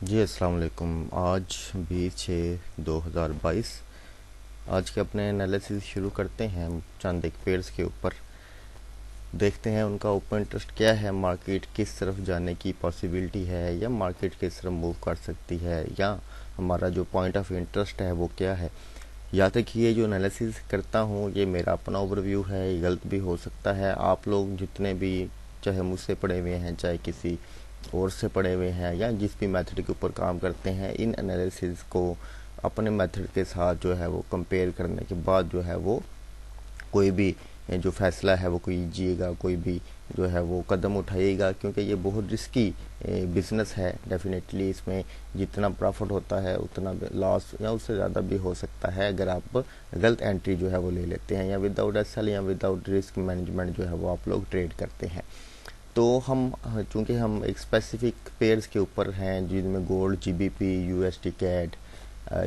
जी अस्सलाम वालेकुम। आज 20/6/2022 आज के अपने एनालिसिस शुरू करते हैं। हम चंद एक पेयर्स के ऊपर देखते हैं उनका ओपन इंटरेस्ट क्या है, मार्केट किस तरफ जाने की पॉसिबिलिटी है या मार्केट किस तरफ मूव कर सकती है, या हमारा जो पॉइंट ऑफ इंटरेस्ट है वो क्या है। या तक ये जो एनालिसिस करता हूँ ये मेरा अपना ओवरव्यू है, ये गलत भी हो सकता है। आप लोग जितने भी चाहे मुझसे पढ़े हुए हैं, चाहे किसी और से पढ़े हुए हैं, या जिस भी मेथड के ऊपर काम करते हैं, इन एनालिसिस को अपने मेथड के साथ जो है वो कंपेयर करने के बाद जो है वो कोई भी जो फैसला है वो कीजिएगा, कोई भी जो है वो कदम उठाइएगा, क्योंकि ये बहुत रिस्की बिजनेस है। डेफिनेटली इसमें जितना प्रॉफिट होता है उतना लॉस या उससे ज़्यादा भी हो सकता है अगर आप गलत एंट्री जो है वो ले लेते हैं, या विदाउट एसएल या विदाउट रिस्क मैनेजमेंट जो है वो आप लोग ट्रेड करते हैं। तो हम चूंकि हम एक स्पेसिफिक पेयर्स के ऊपर हैं जिनमें gold, GBP, USD CAD,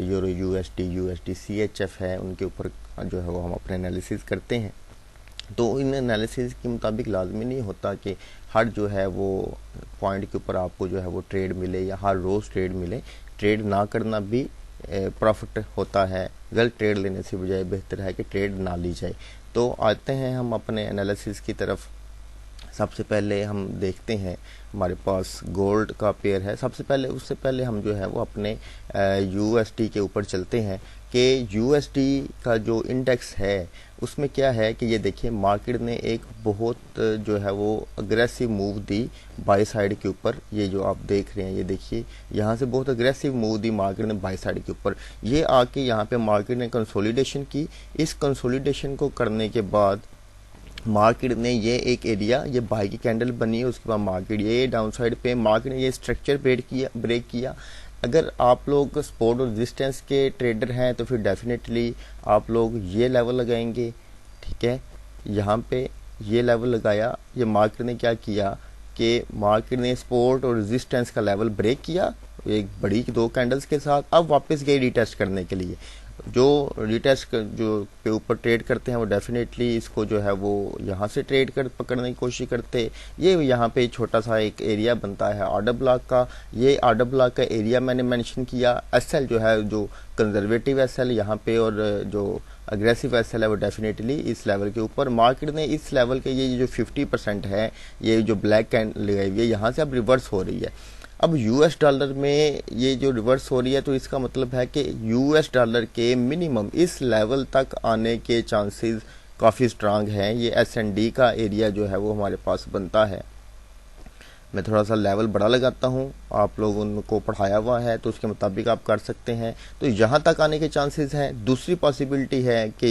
euro USD, USD CHF है, उनके ऊपर जो है वो हम अपने एनालिसिस करते हैं। तो इन एनालिसिस के मुताबिक लाजमी नहीं होता कि हर जो है वो पॉइंट के ऊपर आपको जो है वो ट्रेड मिले या हर रोज़ ट्रेड मिले। ट्रेड ना करना भी प्रॉफिट होता है। गलत ट्रेड लेने से बजाय बेहतर है कि ट्रेड ना ली जाए। तो आते हैं हम अपने एनालिसिस की तरफ। सबसे पहले हम देखते हैं हमारे पास गोल्ड का पेयर है। सबसे पहले उससे पहले हम जो है वो अपने यूएसडी के ऊपर चलते हैं कि यूएसडी का जो इंडेक्स है उसमें क्या है कि ये देखिए मार्केट ने एक बहुत जो है वो aggressive move the by side के ऊपर। ये जो आप देख रहे हैं ये देखिए यहाँ से बहुत अग्रेसिव मूव दी मार्केट ने बाई साइड के ऊपर। ये आके यहाँ पे मार्केट ने कंसोलिडेशन की। इस कंसोलिडेशन को करने के बाद मार्केट ने ये एक एरिया, ये बाई की कैंडल बनी है, उसके बाद मार्केट ये डाउन साइड पे मार्केट ने ये स्ट्रक्चर ब्रेक किया। अगर आप लोग सपोर्ट और रेजिस्टेंस के ट्रेडर हैं तो फिर डेफिनेटली आप लोग ये लेवल लगाएंगे। ठीक है, यहाँ पे ये लेवल लगाया। ये मार्केट ने क्या किया कि मार्केट ने सपोर्ट और रेजिस्टेंस का लेवल ब्रेक किया एक बड़ी दो कैंडल्स के साथ। अब वापस गए रिटेस्ट करने के लिए। जो रिटेस्ट जो पे ऊपर ट्रेड करते हैं वो डेफिनेटली इसको जो है वो यहाँ से ट्रेड कर पकड़ने की कोशिश करते। ये यहाँ पे छोटा सा एक एरिया बनता है ऑर्डर ब्लॉक का। ये ऑर्डर ब्लॉक का एरिया मैंने मेंशन किया। एसएल जो है, जो कंजर्वेटिव एसएल यहाँ पे और जो अग्रेसिव एसएल है वो डेफिनेटली इस लेवल के ऊपर। मार्केट ने इस लेवल के ये जो 50% है, ये जो ब्लैक कैंडल लगाई हुई है, यहाँ से अब रिवर्स हो रही है। अब यूएस डॉलर में ये जो रिवर्स हो रही है तो इसका मतलब है कि यूएस डॉलर के मिनिमम इस लेवल तक आने के चांसेस काफ़ी स्ट्रांग हैं। ये एसएनडी का एरिया जो है वो हमारे पास बनता है। मैं थोड़ा सा लेवल बड़ा लगाता हूँ, आप लोग उनको पढ़ाया हुआ है तो उसके मुताबिक आप कर सकते हैं। तो यहाँ तक आने के चांसेस हैं। दूसरी पॉसिबिलिटी है कि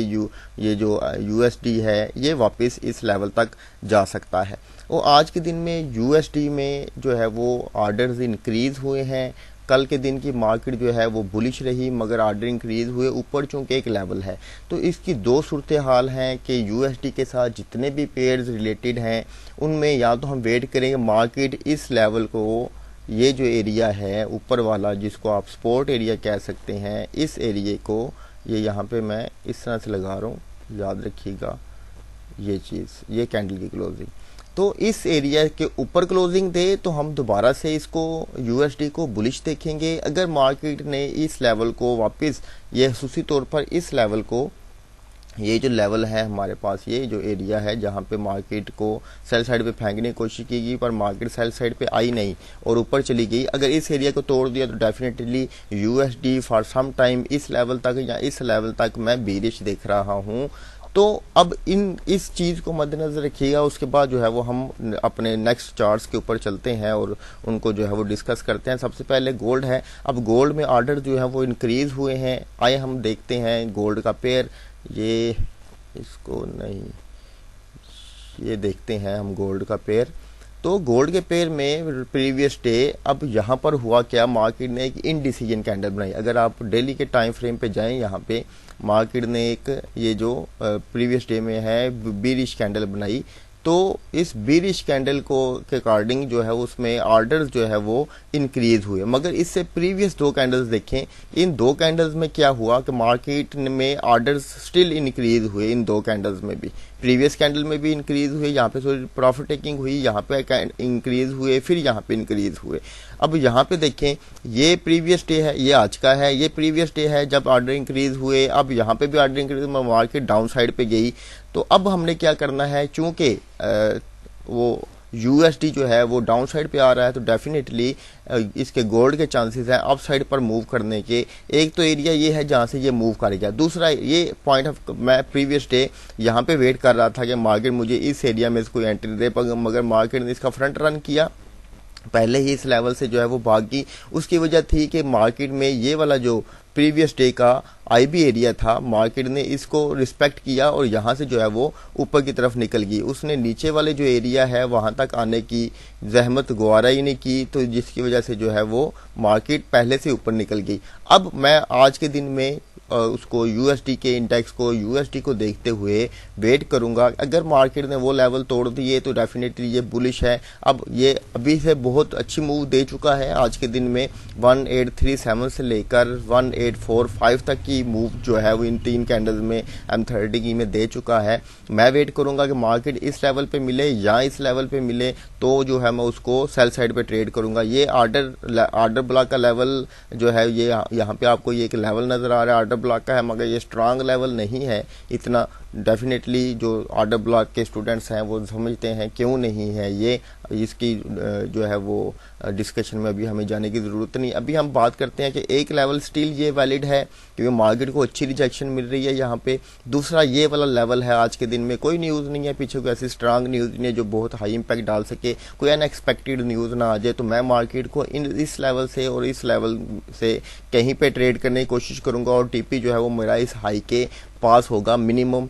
ये जो यूएसडी है ये वापस इस लेवल तक जा सकता है। और आज के दिन में यूएसडी में जो है वो ऑर्डर्स इंक्रीज हुए हैं। कल के दिन की मार्केट जो है वो बुलिश रही मगर ऑर्डर इंक्रीज हुए ऊपर, चूंकि एक लेवल है। तो इसकी दो सूरत हाल हैं कि यूएसडी के साथ जितने भी पेयर्स रिलेटेड हैं उनमें या तो हम वेट करेंगे मार्केट इस लेवल को, ये जो एरिया है ऊपर वाला जिसको आप सपोर्ट एरिया कह सकते हैं, इस एरिए को, ये यहाँ पे मैं इस तरह से लगा रहा हूँ, याद रखिएगा ये चीज़, ये कैंडल की क्लोजिंग। तो इस एरिया के ऊपर क्लोजिंग दे तो हम दोबारा से इसको यूएसडी को बुलिश देखेंगे। अगर मार्केट ने इस लेवल को वापस, ये खसूसी तौर पर इस लेवल को, ये जो लेवल है हमारे पास, ये जो एरिया है जहाँ पे मार्केट को सेल साइड पे फेंकने की कोशिश की गई पर मार्केट सेल साइड पे आई नहीं और ऊपर चली गई। अगर इस एरिया को तोड़ दिया तो definitely USD for some time इस लेवल तक या इस लेवल तक मैं बीरिश देख रहा हूँ। तो अब इस चीज़ को मद्देनजर रखिएगा। उसके बाद जो है वो हम अपने नेक्स्ट चार्ट्स के ऊपर चलते हैं और उनको जो है वो डिस्कस करते हैं। सबसे पहले गोल्ड है। अब गोल्ड में ऑर्डर जो है वो इंक्रीज हुए हैं। आइए हम देखते हैं गोल्ड का पेयर। ये इसको नहीं, ये देखते हैं हम गोल्ड का पेयर। तो गोल्ड के पेयर में प्रीवियस डे अब यहाँ पर हुआ क्या, मार्केट ने एक इनडिसीजन कैंडल बनाई। अगर आप डेली के टाइम फ्रेम पे जाएं, यहाँ पे मार्केट ने एक ये जो प्रीवियस डे में है बीरिश कैंडल बनाई। तो इस बीरिश कैंडल को के अकॉर्डिंग जो है उसमें ऑर्डर्स जो है वो इंक्रीज हुए। मगर इससे प्रीवियस दो कैंडल्स देखें, इन दो कैंडल्स में क्या हुआ कि मार्केट में ऑर्डर्स स्टिल इंक्रीज हुए इन दो कैंडल्स में भी। प्रीवियस कैंडल में भी इंक्रीज हुए, यहाँ पे प्रॉफिट टेकिंग हुई, यहाँ पे इंक्रीज हुए, फिर यहाँ पे इंक्रीज हुए। अब यहाँ पे देखें, ये प्रीवियस डे है, ये आज का है, ये प्रीवियस डे है जब ऑर्डर इंक्रीज हुए। अब यहाँ पे भी order increase, market down side पे गई। तो अब हमने क्या करना है, चूंकि वो यूएसडी जो है वो डाउन साइड पे आ रहा है, तो डेफिनेटली इसके गोल्ड के चांसेस हैं अप साइड पर मूव करने के। एक तो एरिया ये है जहां से ये मूव करेगा, दूसरा ये पॉइंट ऑफ, मैं प्रीवियस डे यहाँ पे वेट कर रहा था कि मार्केट मुझे इस एरिया में कोई एंट्री दे, मगर मार्केट ने इसका फ्रंट रन किया, पहले ही इस लेवल से जो है वो भाग गई। उसकी वजह थी कि मार्केट में ये वाला जो प्रीवियस डे का आईबी एरिया था, मार्केट ने इसको रिस्पेक्ट किया और यहाँ से जो है वो ऊपर की तरफ निकल गई। उसने नीचे वाले जो एरिया है वहाँ तक आने की जहमत गवारा ही नहीं की, तो जिसकी वजह से जो है वो मार्केट पहले से ऊपर निकल गई। अब मैं आज के दिन में उसको यूएसडी के इंडेक्स को, यूएसडी को देखते हुए वेट करूंगा। अगर मार्केट ने वो लेवल तोड़ दिए तो डेफिनेटली ये बुलिश है। अब ये अभी से बहुत अच्छी मूव दे चुका है, आज के दिन में 1837 से लेकर 1845 तक की मूव जो है वो इन 3 कैंडल्स में M30 की में दे चुका है। मैं वेट करूंगा कि मार्केट इस लेवल पे मिले या इस लेवल पे मिले, तो जो है मैं उसको सेल साइड पे ट्रेड करूंगा। ये ऑर्डर ब्लॉक का लेवल जो है, ये यहाँ पे आपको ये एक लेवल नजर आ रहा है ऑर्डर ब्लॉक का है, मगर ये स्ट्रांग लेवल नहीं है इतना। डेफिनेटली जो ऑर्डर ब्लॉक के स्टूडेंट्स हैं वो समझते हैं क्यों नहीं है ये, इसकी जो है वो डिस्कशन में अभी हमें जाने की ज़रूरत नहीं। अभी हम बात करते हैं कि एक लेवल स्टिल ये वैलिड है क्योंकि मार्केट को अच्छी रिजेक्शन मिल रही है यहाँ पे। दूसरा ये वाला लेवल है, आज के दिन में कोई न्यूज़ नहीं है पीछे, कोई ऐसी स्ट्रांग न्यूज़ नहीं है जो बहुत हाई इंपैक्ट डाल सके, कोई अनएक्सपेक्टेड न्यूज़ ना आ जाए। तो मैं मार्केट को इस लेवल से और इस लेवल से कहीं पे ट्रेड करने की कोशिश करूंगा और टीपी जो है वो मेरा इस हाई के पास होगा मिनिमम।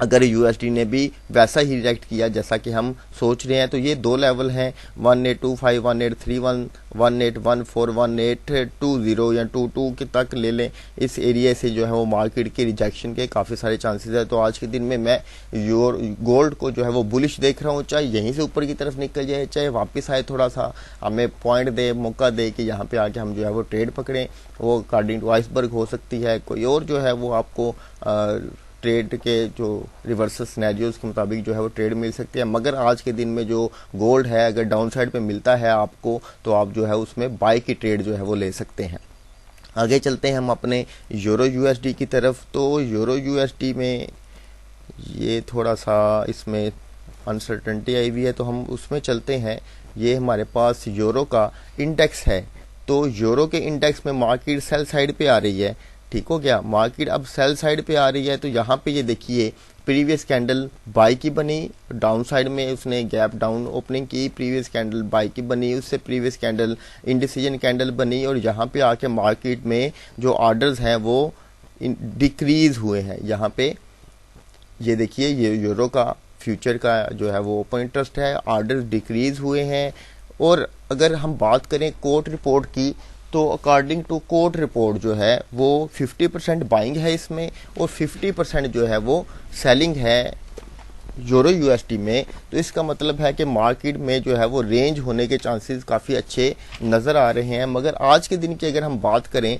अगर यूएसडी ने भी वैसा ही रिएक्ट किया जैसा कि हम सोच रहे हैं, तो ये 2 लेवल हैं 1825, 1831, 1814, 1820 या 22 के तक ले लें। इस एरिया से जो है वो मार्केट के रिजेक्शन के काफ़ी सारे चांसेस है। तो आज के दिन में मैं गोल्ड को जो है वो बुलिश देख रहा हूँ, चाहे यहीं से ऊपर की तरफ निकल जाए, चाहे वापस आए, थोड़ा सा हमें पॉइंट दे, मौका दे कि यहाँ पे आके हम जो है वो ट्रेड पकड़ें। वो अकॉर्डिंग टू आइसबर्ग हो सकती है, कोई और जो है वो आपको ट्रेड के जो रिवर्सल सिनेरियोज के मुताबिक जो है वो ट्रेड मिल सकती है। मगर आज के दिन में जो गोल्ड है, अगर डाउन साइड पे मिलता है आपको, तो आप जो है उसमें बाय की ट्रेड जो है वो ले सकते हैं। आगे चलते हैं हम अपने यूरो यूएसडी की तरफ। तो यूरो यूएसडी में ये थोड़ा सा इसमें अनसर्टेनिटी आई हुई है, तो हम उसमें चलते हैं। ये हमारे पास यूरो का इंडेक्स है, तो यूरो के इंडेक्स में मार्केट सेल साइड पे आ रही है। ठीक हो गया, मार्केट अब सेल साइड पे आ रही है। तो यहाँ पे ये देखिए प्रीवियस कैंडल बाई की बनी, डाउन साइड में उसने गैप डाउन ओपनिंग की, प्रीवियस कैंडल बाई की बनी, उससे प्रीवियस कैंडल इंडिसीजन कैंडल बनी, और यहाँ पे आके मार्केट में जो ऑर्डर्स हैं वो डिक्रीज हुए हैं। यहाँ पे ये देखिए, ये यूरो का फ्यूचर का जो है वो ओपन इंटरेस्ट है, ऑर्डर्स डिक्रीज हुए हैं। और अगर हम बात करें कोर्ट रिपोर्ट की, तो अकॉर्डिंग टू कोर्ट रिपोर्ट जो है वो 50% बाइंग है इसमें और 50% जो है वो सेलिंग है यूरो यूएसडी में। तो इसका मतलब है कि मार्केट में जो है वो रेंज होने के चांसेस काफ़ी अच्छे नज़र आ रहे हैं। मगर आज के दिन की अगर हम बात करें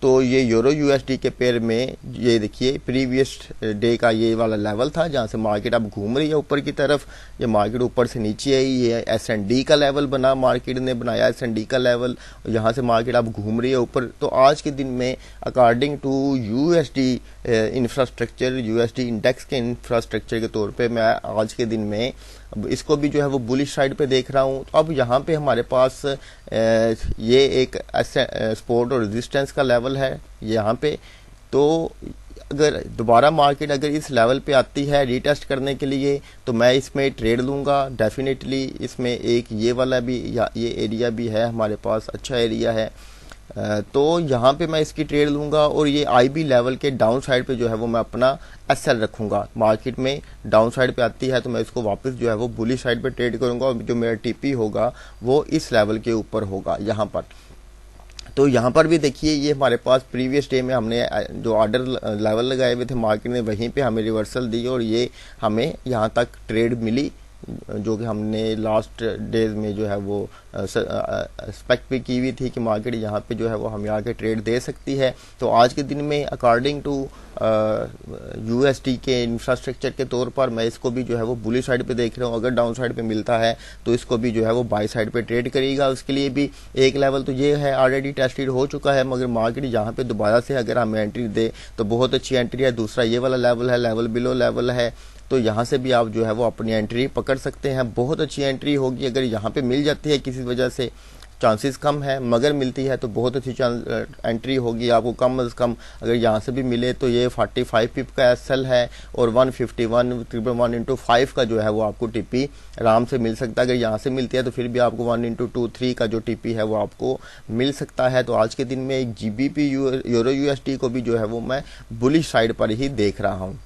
तो ये यूरो यूएसडी के पेयर में ये देखिए प्रीवियस डे का ये वाला लेवल था जहाँ से मार्केट अब घूम रही है ऊपर की तरफ। ये मार्केट ऊपर से नीचे आई, ये एसएनडी का लेवल बना, मार्केट ने बनाया एसएनडी का लेवल, यहाँ से मार्केट अब घूम रही है ऊपर। तो आज के दिन में according to USD infrastructure, USD index के इंफ्रास्ट्रक्चर के तौर पे मैं आज के दिन में इसको भी जो है वो बुलिश साइड पे देख रहा हूँ। तो अब यहाँ पे हमारे पास ये एक सपोर्ट और रेजिस्टेंस का लेवल है यहाँ पे। तो अगर दोबारा मार्केट अगर इस लेवल पे आती है रीटेस्ट करने के लिए, तो मैं इसमें ट्रेड लूँगा डेफिनेटली। इसमें एक ये वाला भी ये एरिया भी है हमारे पास, अच्छा एरिया है, तो यहाँ पे मैं इसकी ट्रेड लूँगा। और ये आईबी लेवल के डाउन साइड पे जो है वो मैं अपना एसएल रखूँगा। मार्केट में डाउन साइड पे आती है तो मैं इसको वापस जो है वो बुलिश साइड पे ट्रेड करूँगा, और जो मेरा टीपी होगा वो इस लेवल के ऊपर होगा यहाँ पर। तो यहाँ पर भी देखिए, ये हमारे पास प्रीवियस डे में हमने जो ऑर्डर लेवल लगाए हुए थे, मार्केट ने वहीं पे हमें रिवर्सल दी और ये हमें यहाँ तक ट्रेड मिली जो कि हमने लास्ट डेज में जो है वो एक्सपेक्ट भी की हुई थी कि मार्केट यहाँ पे जो है वो हमें आके ट्रेड दे सकती है। तो आज के दिन में अकॉर्डिंग टू यूएसडी के इंफ्रास्ट्रक्चर के तौर पर मैं इसको भी जो है वो बुलिश साइड पे देख रहा हूँ। अगर डाउन साइड पे मिलता है तो इसको भी जो है वो बाई साइड पे ट्रेड करेगा। उसके लिए भी एक लेवल तो ये है ऑलरेडी टेस्टेड हो चुका है, मगर मार्केट यहाँ पे दोबारा से अगर हमें एंट्री दे तो बहुत अच्छी एंट्री है। दूसरा ये वाला लेवल है, लेवल बिलो लेवल है, तो यहाँ से भी आप जो है वो अपनी एंट्री पकड़ सकते हैं। बहुत अच्छी एंट्री होगी। अगर यहाँ पे मिल जाती है किसी वजह से, चांसेस कम है, मगर मिलती है तो बहुत अच्छी एंट्री होगी आपको। कम से कम अगर यहाँ से भी मिले तो ये 45 पिप का एसएल है और 151 का जो है वो आपको टीपी आराम से मिल सकता है। अगर यहाँ से मिलती है तो फिर भी आपको 1/2-3 का जो टीपी है वो आपको मिल सकता है। तो आज के दिन में एक जीबीपी यूरो यूएसडी को भी जो है वो मैं बुलिश साइड पर ही देख रहा हूँ।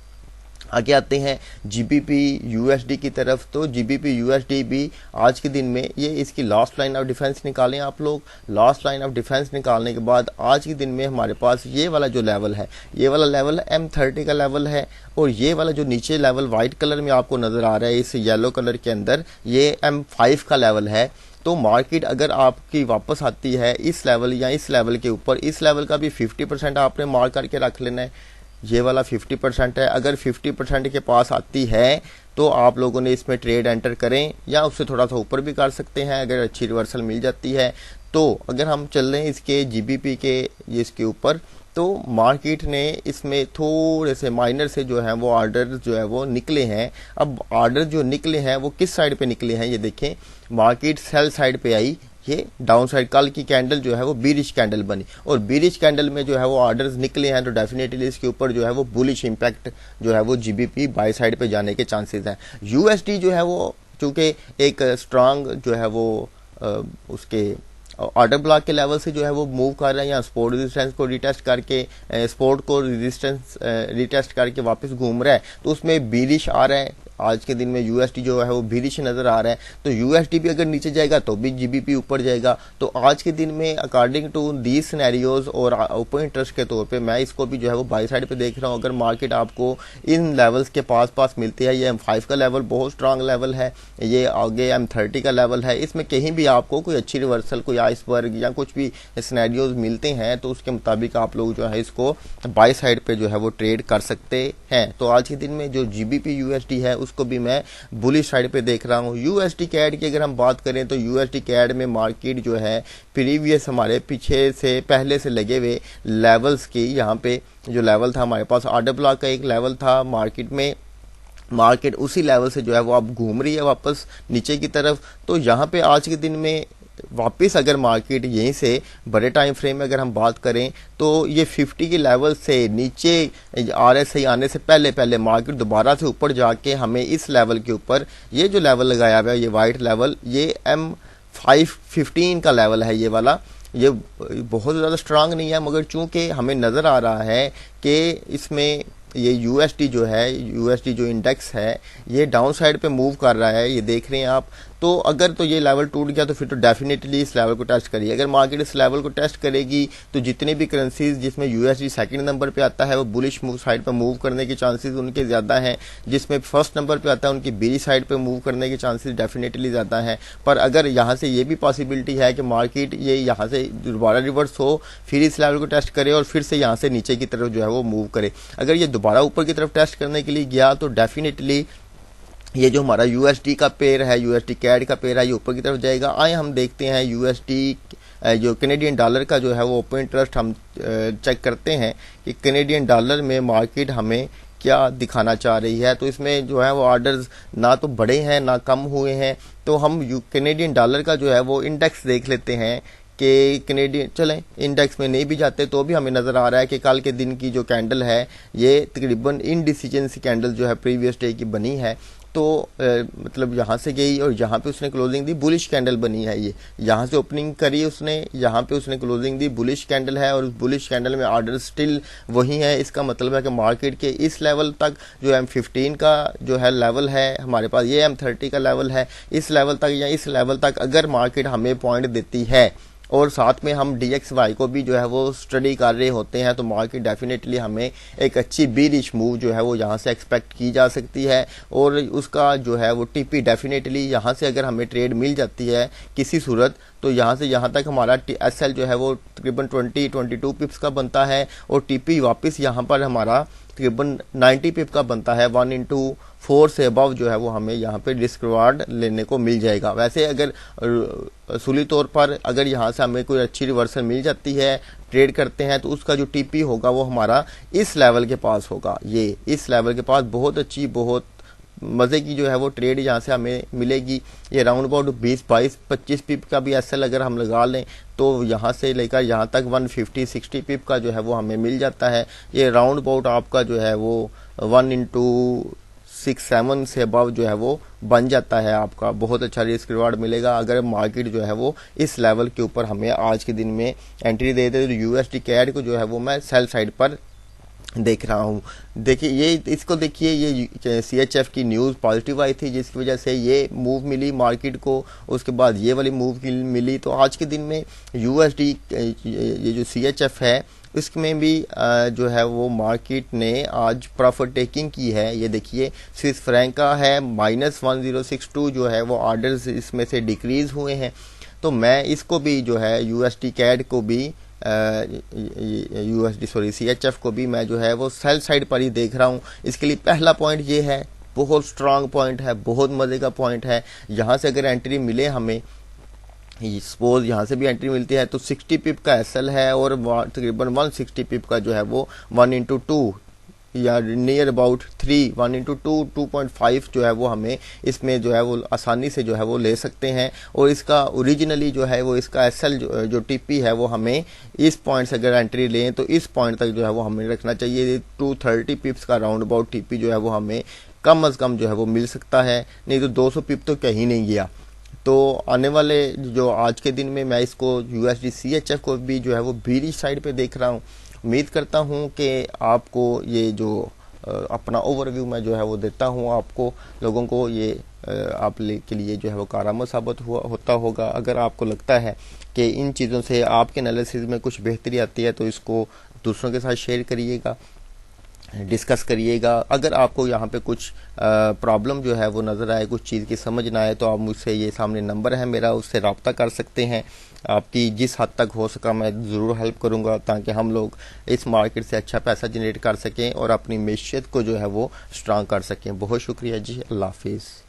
आगे आते हैं जीबीपी यूएसडी की तरफ। तो जीबीपी यूएसडी भी आज के दिन में ये इसकी लास्ट लाइन ऑफ डिफेंस निकालें आप लोग। लास्ट लाइन ऑफ डिफेंस निकालने के बाद आज के दिन में हमारे पास ये वाला जो लेवल है, ये वाला लेवल M30 का लेवल है, और ये वाला जो नीचे लेवल व्हाइट कलर में आपको नजर आ रहा है इस येलो कलर के अंदर, ये M5 का लेवल है। तो मार्केट अगर आपकी वापस आती है इस लेवल या इस लेवल के ऊपर, इस लेवल का भी 50% आपने मार्क करके रख लेना है। ये वाला 50% है। अगर 50% के पास आती है तो आप लोगों ने इसमें ट्रेड एंटर करें, या उससे थोड़ा सा ऊपर भी कर सकते हैं अगर अच्छी रिवर्सल मिल जाती है तो। अगर हम चल रहे हैं इसके जीबीपी के इसके ऊपर, तो मार्केट ने इसमें थोड़े से माइनर से जो है वो ऑर्डर जो है वो निकले हैं। अब ऑर्डर जो निकले हैं वो किस साइड पे निकले हैं, ये देखें। मार्केट सेल साइड पे आई, ये डाउन साइड कल की कैंडल जो है वो बीरिश कैंडल बनी, और बीरिश कैंडल में जो है वो ऑर्डर्स निकले हैं, तो डेफिनेटली इसके ऊपर जो है वो बुलिश इंपैक्ट जो है वो जीबीपी बाय साइड पे जाने के चांसेस हैं। यूएसडी जो है वो चूंकि एक स्ट्रांग जो है वो उसके ऑर्डर ब्लॉक के लेवल से जो है वो मूव कर रहे हैं, या सपोर्ट रेजिस्टेंस को रिटेस्ट करके सपोर्ट को रेजिस्टेंस रिटेस्ट करके वापस घूम रहा है, तो उसमें बीरिश आ रहा है। आज के दिन में यूएसडी जो है वो बीरिश नजर आ रहा है। तो यूएसडी भी अगर नीचे जाएगा तो भी जीबीपी ऊपर जाएगा। तो आज के दिन में अकॉर्डिंग टू दीज सिनेरियोज और ओपन इंटरेस्ट के तौर पे मैं इसको भी जो है वो बाई साइड पे देख रहा हूँ। अगर मार्केट आपको इन लेवल्स के पास मिलती है, ये M5 का लेवल बहुत स्ट्रांग लेवल है, ये आगे M30 का लेवल है, इसमें कहीं भी आपको कोई अच्छी रिवर्सल, कोई आइसबर्ग या कुछ भी सिनेरियोज मिलते हैं तो उसके मुताबिक आप लोग जो है इसको बाई साइड पे जो है वो ट्रेड कर सकते हैं। तो आज के दिन में जो जीबीपी यूएसडी है उसको भी मैं बुलिश साइड पे देख रहा हूँ। यूएसडी कैड की अगर हम बात करें तो यूएसडी कैड में मार्केट जो है प्रीवियस हमारे पीछे से पहले से लगे हुए लेवल्स की, यहाँ पे जो लेवल था हमारे पास ऑर्डर ब्लॉक का एक लेवल था मार्केट में, मार्केट उसी लेवल से जो है वो अब घूम रही है वापस नीचे की तरफ। तो यहाँ पे आज के दिन में वापस अगर मार्केट यहीं से बड़े टाइम फ्रेम में अगर हम बात करें तो ये 50 के लेवल से नीचे RSI आने से पहले मार्केट दोबारा से ऊपर जाके हमें इस लेवल के ऊपर, ये जो लेवल लगाया हुआ है ये वाइट लेवल, ये M515 का लेवल है, ये वाला ये बहुत ज़्यादा स्ट्रांग नहीं है, मगर चूंकि हमें नज़र आ रहा है कि इसमें ये यूएसडी जो है, यूएसडी जो इंडेक्स है ये डाउन साइड पे मूव कर रहा है, ये देख रहे हैं आप। तो अगर तो ये लेवल टूट गया तो फिर तो डेफिनेटली इस लेवल को टेस्ट करिए। अगर मार्केट इस लेवल को टेस्ट करेगी तो जितने भी करेंसीज जिसमें यूएसडी सेकंड नंबर पे आता है वो बुलिश मूव साइड पे मूव करने के चांसेस उनके ज़्यादा हैं, जिसमें फर्स्ट नंबर पे आता है उनकी बीरी साइड पे मूव करने के चांसेस डेफिनेटली ज़्यादा हैं। पर अगर यहाँ से ये भी पॉसिबिलिटी है कि मार्केट ये यहाँ से दोबारा रिवर्स हो, फिर इस लेवल को टेस्ट करे और फिर से यहाँ से नीचे की तरफ जो है वो मूव करे। अगर ये दोबारा ऊपर की तरफ टेस्ट करने के लिए गया तो डेफिनेटली ये जो हमारा यूएसडी का पेयर है, यूएसडी कैड का पेयर है, ये ऊपर की तरफ जाएगा। आए हम देखते हैं यूएसडी जो कैनेडियन डॉलर का जो है वो ओपन इंटरेस्ट हम चेक करते हैं कि कैनेडियन डॉलर में मार्केट हमें क्या दिखाना चाह रही है। तो इसमें जो है वो ऑर्डर्स ना तो बढ़े हैं ना कम हुए हैं। तो हम कैनेडियन डॉलर का जो है वो इंडेक्स देख लेते हैं कि कैनेडियन, चलें इंडेक्स में नहीं भी जाते तो भी हमें नज़र आ रहा है कि कल के दिन की जो कैंडल है ये तकरीबन इनडिसीजन सी कैंडल जो है प्रीवियस डे की बनी है। तो मतलब यहाँ से गई और यहाँ पे उसने क्लोजिंग दी, बुलिश कैंडल बनी है। ये यहाँ से ओपनिंग करी उसने, यहाँ पे उसने क्लोजिंग दी, बुलिश कैंडल है, और उस बुलिश कैंडल में ऑर्डर स्टिल वही है। इसका मतलब है कि मार्केट के इस लेवल तक जो M15 का जो है लेवल है हमारे पास, ये M30 का लेवल है, इस लेवल तक या इस लेवल तक अगर मार्केट हमें पॉइंट देती है और साथ में हम DXY को भी जो है वो स्टडी कर रहे होते हैं, तो मार्केट डेफिनेटली हमें एक अच्छी बीरिश मूव जो है वो यहाँ से एक्सपेक्ट की जा सकती है। और उसका जो है वो TP डेफिनेटली यहाँ से अगर हमें ट्रेड मिल जाती है किसी सूरत, तो यहाँ से यहाँ तक हमारा SL जो है वो तकरीबन 22 पिप्स का बनता है और TP वापस यहाँ पर हमारा तकरीबन 90 पिप का बनता है। 1/4 से अबव जो है वो हमें यहाँ पे रिस्क रिवार्ड लेने को मिल जाएगा। वैसे अगर असूली तौर पर अगर यहाँ से हमें कोई अच्छी रिवर्सल मिल जाती है, ट्रेड करते हैं, तो उसका जो TP होगा वो हमारा इस लेवल के पास होगा। ये इस लेवल के पास बहुत अच्छी, बहुत मज़े की जो है वो ट्रेड यहाँ से हमें मिलेगी। ये राउंड अबाउट 20-22-25 पिप का भी SL अगर हम लगा लें तो यहाँ से लेकर यहाँ तक 150-60 पिप का जो है वो हमें मिल जाता है। ये राउंड अबाउट आपका जो है वो 1/6-7 से अबव जो है वो बन जाता है। आपका बहुत अच्छा रिस्क रिवार्ड मिलेगा अगर मार्केट जो है वो इस लेवल के ऊपर हमें आज के दिन में एंट्री दे दे। तो USD CAD को जो है वो मैं सेल साइड पर देख रहा हूँ। देखिए ये इसको देखिए, ये CHF की न्यूज़ पॉजिटिव आई थी जिसकी वजह से ये मूव मिली मार्केट को, उसके बाद ये वाली मूव मिली। तो आज के दिन में USD ये जो CHF है इसमें भी जो है वो मार्केट ने आज प्रॉफिट टेकिंग की है। ये देखिए स्विस फ्रैंक का है -1062 जो है वो ऑर्डर्स इसमें से डिक्रीज हुए हैं। तो मैं इसको भी जो है USD CAD को भी CHF को भी मैं जो है वो सेल साइड पर ही देख रहा हूँ। इसके लिए पहला पॉइंट ये है, बहुत स्ट्रांग पॉइंट है, बहुत मज़े का पॉइंट है। यहाँ से अगर एंट्री मिले हमें, सपोज यहाँ से भी एंट्री मिलती है, तो 60 पिप का SL है और तकरीबन 160 पिप का जो है वो 1/2 या नियर अबाउट 1/2 2.5 जो है वो हमें इसमें जो है वो आसानी से जो है वो ले सकते हैं। और इसका ओरिजिनली जो है वो इसका SL जो TP है वो हमें इस पॉइंट से अगर एंट्री लें तो इस पॉइंट तक जो है वो हमें रखना चाहिए। 230 पिप्स का राउंड अबाउट TP जो है वो हमें कम अज़ कम जो है वो मिल सकता है, नहीं तो 200 पिप तो कहीं नहीं गया। तो आने वाले जो आज के दिन में मैं इसको USD CHF को भी जो है वो बीरिश साइड पे देख रहा हूँ। उम्मीद करता हूँ कि आपको ये जो अपना ओवरव्यू मैं जो है वो देता हूँ आपको लोगों को, ये आप के लिए जो है वो कारआमद साबित होता होगा। अगर आपको लगता है कि इन चीज़ों से आपके एनालिसिस में कुछ बेहतरी आती है तो इसको दूसरों के साथ शेयर करिएगा, डिस्कस करिएगा। अगर आपको यहाँ पे कुछ प्रॉब्लम जो है वो नज़र आए, कुछ चीज़ की समझ ना आए, तो आप मुझसे, ये सामने नंबर है मेरा, उससे रब्ता कर सकते हैं। आपकी जिस हद तक हो सका मैं ज़रूर हेल्प करूँगा ताकि हम लोग इस मार्केट से अच्छा पैसा जनरेट कर सकें और अपनी मैशियत को जो है वो स्ट्रांग कर सकें। बहुत शुक्रिया जी, अल्लाह हाफिज़।